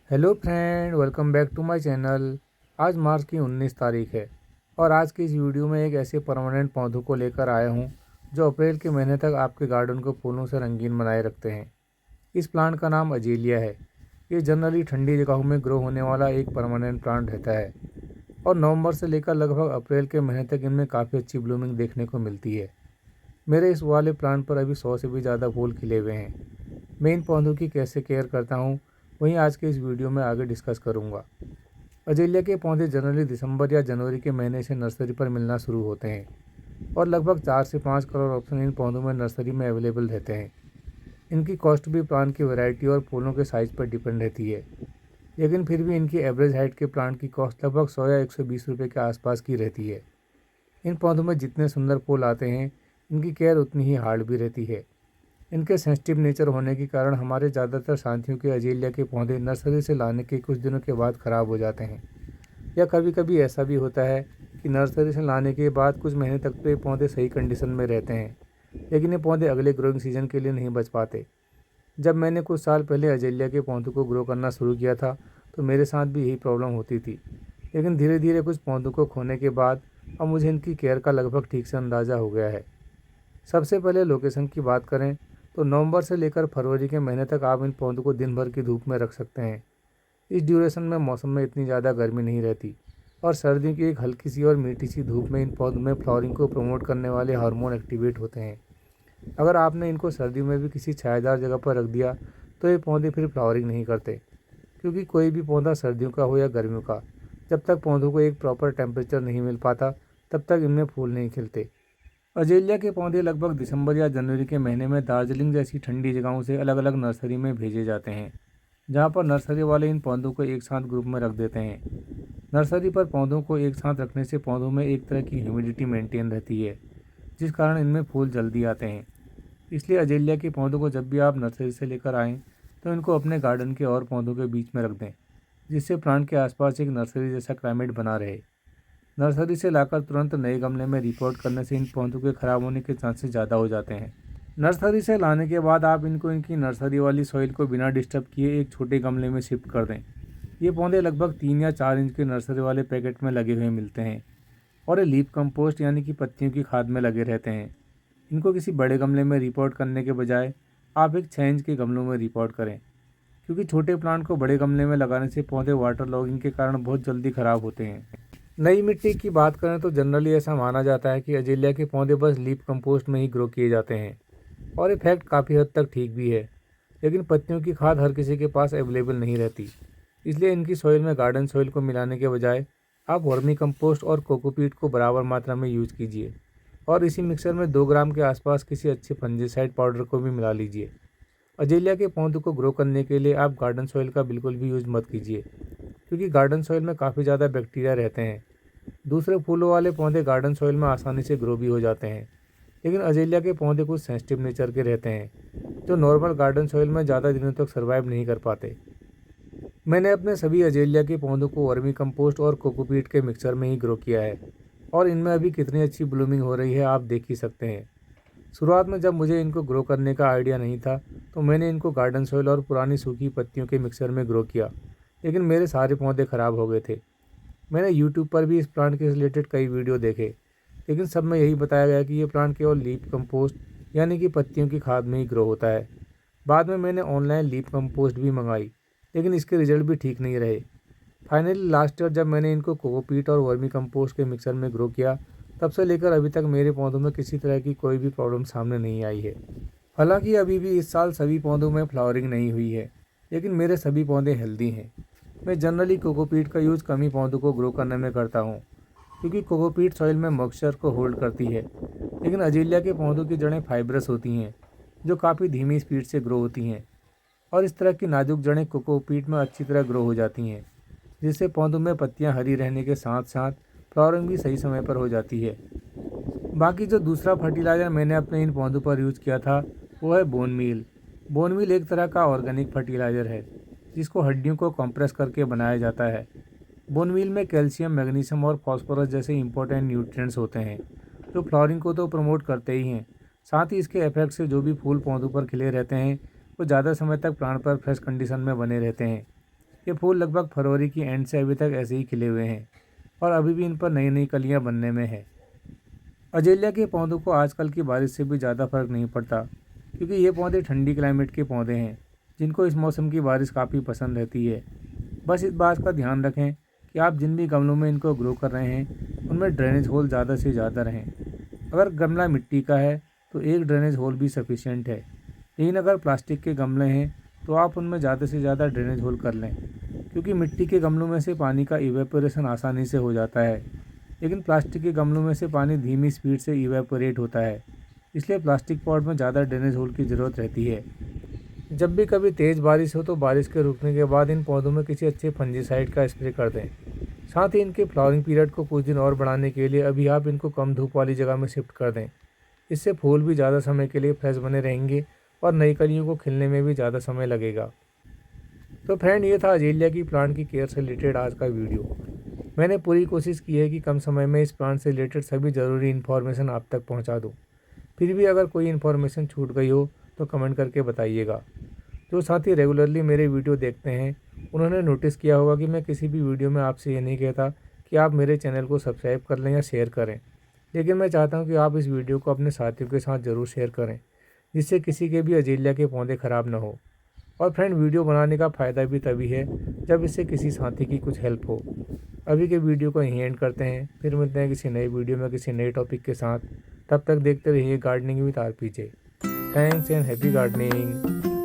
Hello friend, welcome back to my channel. आज March की 19 तारीख है और आज की इस वीडियो में एक ऐसे परमानेंट पौधों को लेकर आया हूँ जो अप्रैल के महीने तक आपके गार्डन को फूलों से रंगीन बनाए रखते हैं। इस प्लांट का नाम अजेलिया है। ये जनरली ठंडी जगहों में ग्रो होने वाला एक परमानेंट प्लांट रहता है और नवंबर से लेकर लगभग अप्रैल के महीने तक इनमें काफ़ी अच्छी ब्लूमिंग देखने को मिलती है। मेरे इस वाले प्लांट पर अभी 100 से भी ज़्यादा फूल खिले हुए हैं। मैं इन पौधों की कैसे केयर करता हूँ वहीं आज के इस वीडियो में आगे डिस्कस करूँगा। अजेलिया के पौधे जनरली दिसंबर या जनवरी के महीने से नर्सरी पर मिलना शुरू होते हैं और लगभग 4 से 5 करोड़ ऑप्शन इन पौधों में नर्सरी में अवेलेबल रहते हैं। इनकी कॉस्ट भी प्लांट की वैरायटी और फूलों के साइज़ पर डिपेंड रहती है, लेकिन फिर भी इनकी एवरेज हाइट के प्लांट की कॉस्ट लगभग 100 या 120 रुपये के आसपास की रहती है। इन पौधों में जितने सुंदर फूल आते हैं, इनकी केयर उतनी ही हार्ड भी रहती है। इनके सेंसिटिव नेचर होने के कारण हमारे ज़्यादातर साथियों के अजेलिया के पौधे नर्सरी से लाने के कुछ दिनों के बाद ख़राब हो जाते हैं, या कभी कभी ऐसा भी होता है कि नर्सरी से लाने के बाद कुछ महीने तक तो ये पौधे सही कंडीशन में रहते हैं, लेकिन ये पौधे अगले ग्रोइंग सीजन के लिए नहीं बच पाते। जब मैंने कुछ साल पहले अजेलिया के पौधों को ग्रो करना शुरू किया था तो मेरे साथ भी यही प्रॉब्लम होती थी, लेकिन धीरे धीरे कुछ पौधों को खोने के बाद अब मुझे इनकी केयर का लगभग ठीक से अंदाज़ा हो गया है। सबसे पहले लोकेशन की बात करें तो नवंबर से लेकर फरवरी के महीने तक आप इन पौधों को दिन भर की धूप में रख सकते हैं। इस ड्यूरेशन में मौसम में इतनी ज़्यादा गर्मी नहीं रहती और सर्दियों की एक हल्की सी और मीठी सी धूप में इन पौधों में फ्लावरिंग को प्रमोट करने वाले हार्मोन एक्टिवेट होते हैं। अगर आपने इनको सर्दियों में भी किसी छायादार जगह पर रख दिया तो ये पौधे फिर फ्लावरिंग नहीं करते, क्योंकि कोई भी पौधा सर्दियों का हो या गर्मियों का, जब तक पौधों को एक प्रॉपर टेम्परेचर नहीं मिल पाता तब तक इनमें फूल नहीं खिलते। अजेलिया के पौधे लगभग दिसंबर या जनवरी के महीने में दार्जिलिंग जैसी ठंडी जगहों से अलग अलग नर्सरी में भेजे जाते हैं, जहाँ पर नर्सरी वाले इन पौधों को एक साथ ग्रुप में रख देते हैं। नर्सरी पर पौधों को एक साथ रखने से पौधों में एक तरह की ह्यूमिडिटी मेंटेन रहती है, जिस कारण इनमें फूल जल्दी आते हैं। इसलिए अजेलिया के पौधों को जब भी आप नर्सरी से लेकर आएँ तो इनको अपने गार्डन के और पौधों के बीच में रख दें, जिससे प्लांट के आसपास एक नर्सरी जैसा क्लाइमेट बना रहे। नर्सरी से लाकर तुरंत नए गमले में रिपोर्ट करने से इन पौधों के खराब होने के चांसेस ज़्यादा हो जाते हैं। नर्सरी से लाने के बाद आप इनको इनकी नर्सरी वाली सॉइल को बिना डिस्टर्ब किए एक छोटे गमले में शिफ्ट कर दें। ये पौधे लगभग 3 या 4 इंच के नर्सरी वाले पैकेट में लगे हुए मिलते हैं और ये लीफ कंपोस्ट यानी कि पत्तियों की खाद में लगे रहते हैं। इनको किसी बड़े गमले में रिपोर्ट करने के बजाय आप एक 6 इंच के गमलों में रिपोर्ट करें, क्योंकि छोटे प्लांट को बड़े गमले में लगाने से पौधे वाटर लॉगिंग के कारण बहुत जल्दी ख़राब होते हैं। नई मिट्टी की बात करें तो जनरली ऐसा माना जाता है कि अजेलिया के पौधे बस लीफ कंपोस्ट में ही ग्रो किए जाते हैं और ये फैक्ट काफ़ी हद तक ठीक भी है, लेकिन पत्तियों की खाद हर किसी के पास अवेलेबल नहीं रहती। इसलिए इनकी सॉइल में गार्डन सॉइल को मिलाने के बजाय आप वर्मी कंपोस्ट और कोकोपीट को बराबर मात्रा में यूज कीजिए और इसी मिक्सर में 2 ग्राम के आसपास किसी अच्छे फंजीसाइड पाउडर को भी मिला लीजिए। अजेलिया के पौधों को ग्रो करने के लिए आप गार्डन सॉइल का बिल्कुल भी यूज मत कीजिए, क्योंकि गार्डन सॉइल में काफ़ी ज़्यादा बैक्टीरिया रहते हैं। दूसरे फूलों वाले पौधे गार्डन सॉइल में आसानी से ग्रो भी हो जाते हैं, लेकिन अजेलिया के पौधे कुछ सेंसिटिव नेचर के रहते हैं जो नॉर्मल गार्डन सॉइल में ज़्यादा दिनों तक सर्वाइव नहीं कर पाते। मैंने अपने सभी अजेलिया के पौधों को वर्मी कंपोस्ट और कोकोपीट के मिक्सर में ही ग्रो किया है और इनमें अभी कितनी अच्छी ब्लूमिंग हो रही है आप देख ही सकते हैं। शुरुआत में जब मुझे इनको ग्रो करने का आइडिया नहीं था तो मैंने इनको गार्डन सॉइल और पुरानी सूखी पत्तियों के मिक्सर में ग्रो किया, लेकिन मेरे सारे पौधे ख़राब हो गए थे। मैंने यूट्यूब पर भी इस प्लांट के रिलेटेड कई वीडियो देखे, लेकिन सब में यही बताया गया कि ये प्लांट केवल लीफ कंपोस्ट यानी कि पत्तियों की खाद में ही ग्रो होता है। बाद में मैंने ऑनलाइन लीफ कंपोस्ट भी मंगाई, लेकिन इसके रिजल्ट भी ठीक नहीं रहे। फाइनली लास्ट ईयर जब मैंने इनको कोकोपीट और वर्मी कंपोस्ट के मिक्सर में ग्रो किया, तब से लेकर अभी तक मेरे पौधों में किसी तरह की कोई भी प्रॉब्लम सामने नहीं आई है। हालांकि अभी भी इस साल सभी पौधों में फ्लावरिंग नहीं हुई है, लेकिन मेरे सभी पौधे हेल्दी हैं। मैं जनरली कोकोपीट का यूज़ कम ही पौधों को ग्रो करने में करता हूँ, क्योंकि कोकोपीट सॉइल में मॉइस्चर को होल्ड करती है, लेकिन अजेलिया के पौधों की जड़ें फाइब्रस होती हैं जो काफ़ी धीमी स्पीड से ग्रो होती हैं और इस तरह की नाजुक जड़ें कोकोपीट में अच्छी तरह ग्रो हो जाती हैं, जिससे पौधों में पत्तियां हरी रहने के साथ साथ फ्लावरिंग भी सही समय पर हो जाती है। बाकी जो दूसरा फर्टिलाइज़र मैंने अपने इन पौधों पर यूज़ किया था वो है बोन मील। बोन मील एक तरह का ऑर्गेनिक फर्टिलाइज़र है जिसको हड्डियों को कंप्रेस करके बनाया जाता है। बोन मील में कैल्शियम, मैग्नीशियम और फास्फोरस जैसे इंपॉर्टेंट न्यूट्रिएंट्स होते हैं जो फ्लावरिंग को तो प्रमोट करते ही हैं, साथ ही इसके इफेक्ट से जो भी फूल पौधों पर खिले रहते हैं वो ज़्यादा समय तक प्लांट पर फ्रेश कंडीशन में बने रहते हैं। ये फूल लगभग फरवरी की एंड से अभी तक ऐसे ही खिले हुए हैं और अभी भी इन पर नई नई कलियां बनने में है। अजेलिया के पौधों को आजकल की बारिश से भी ज़्यादा फर्क नहीं पड़ता, क्योंकि ये पौधे ठंडी क्लाइमेट के पौधे हैं जिनको इस मौसम की बारिश काफ़ी पसंद रहती है। बस इस बात का ध्यान रखें कि आप जिन भी गमलों में इनको ग्रो कर रहे हैं उनमें ड्रेनेज होल ज़्यादा से ज़्यादा रहें। अगर गमला मिट्टी का है तो एक ड्रेनेज होल भी सफिशिएंट है, लेकिन अगर प्लास्टिक के गमले हैं तो आप उनमें ज़्यादा से ज़्यादा ड्रेनेज होल कर लें, क्योंकि मिट्टी के गमलों में से पानी का इवेपोरेशन आसानी से हो जाता है, लेकिन प्लास्टिक के गमलों में से पानी धीमी स्पीड से इवेपोरेट होता है। इसलिए प्लास्टिक पॉट में ज़्यादा ड्रेनेज होल की ज़रूरत रहती है। जब भी कभी तेज़ बारिश हो तो बारिश के रुकने के बाद इन पौधों में किसी अच्छे फंजीसाइड का स्प्रे कर दें। साथ ही इनके फ्लावरिंग पीरियड को कुछ दिन और बढ़ाने के लिए अभी आप इनको कम धूप वाली जगह में शिफ्ट कर दें। इससे फूल भी ज़्यादा समय के लिए फ्रेश बने रहेंगे और नई कलियों को खिलने में भी ज़्यादा समय लगेगा। तो फ्रेंड, ये था अजेलिया की प्लांट की केयर से रिलेटेड आज का वीडियो। मैंने पूरी कोशिश की है कि कम समय में इस प्लांट से रिलेटेड सभी ज़रूरी इन्फॉर्मेशन आप तक पहुंचा दूं। फिर भी अगर कोई इन्फॉर्मेशन छूट गई हो तो कमेंट करके बताइएगा। जो साथी रेगुलरली मेरे वीडियो देखते हैं उन्होंने नोटिस किया होगा कि मैं किसी भी वीडियो में आपसे ये नहीं कहता कि आप मेरे चैनल को सब्सक्राइब कर लें या शेयर करें, लेकिन मैं चाहता हूँ कि आप इस वीडियो को अपने साथियों के साथ ज़रूर शेयर करें, जिससे किसी के भी अजेलिया के पौधे ख़राब ना हो। और फ्रेंड, वीडियो बनाने का फ़ायदा भी तभी है जब इससे किसी साथी की कुछ हेल्प हो। अभी के वीडियो को यहीं एंड करते हैं, फिर मिलते हैं किसी नई वीडियो में किसी नए टॉपिक के साथ। तब तक देखते रहिए gardening with RPJ. Thanks and happy gardening.